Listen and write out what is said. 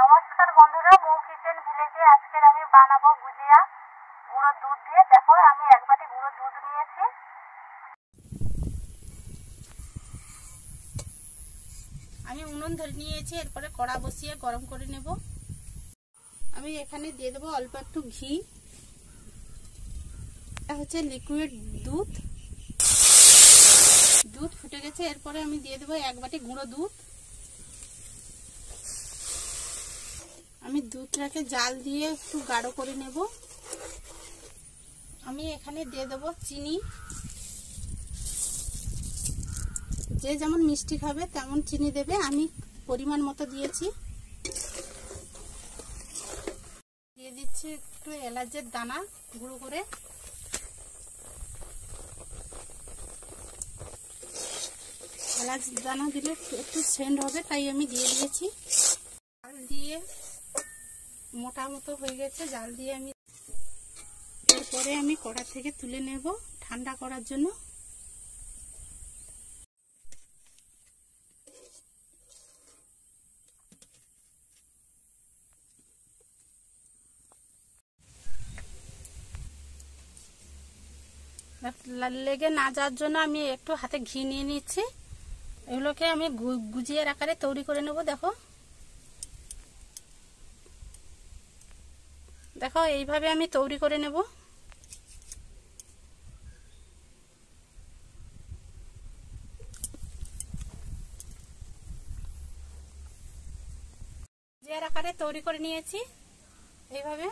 নমস্কার বন্ধুরা, মৌ কিচেন ভিলেজে আজকের আমি বানাবো গুজিয়া গুঁড়ো দুধ দিয়ে। দেখো আমি এক বাটি গুঁড়ো দুধ নিয়েছি। আমি উনুন ধরে নিয়েছি, এরপরে কড়া বসিয়ে গরম করে নেব। আমি এখানে দিয়ে দেবো অল্প একটু ঘি। এটা হচ্ছে লিকুইড দুধ। দুধ ফুটে গেছে, এরপরে আমি দিয়ে দেবো এক বাটি গুঁড়ো দুধ। আমি দুধটাকে জাল দিয়ে একটু গাঢ় করে নেব। আমি এখানে দিয়ে দেবো চিনি। যে যেমন মিষ্টি খাবে তেমন চিনি দেবে, আমি পরিমাণ মতো দিয়েছি। দিয়ে দিচ্ছি একটু এলাচের দানা গুঁড়ো করে। এলাচ দানা দিলে একটু সেন্ট হবে, তাই আমি দিয়ে দিয়েছি। জাল দিয়ে মোটা মতো হয়ে গেছে, জাল দিয়ে আমি এরপরে আমি কড়া থেকে তুলে নেব ঠান্ডা করার জন্য। লেগে না যাওয়ার জন্য আমি একটু হাতে ঘি নিয়ে নিচ্ছি। এগুলোকে আমি গুজিয়ার আকারে তৈরি করে নেব। দেখো দেখো এইভাবে আমি তৈরি করে নেব। গুজিয়ার আকারে তৈরি করে নিয়েছি এইভাবে।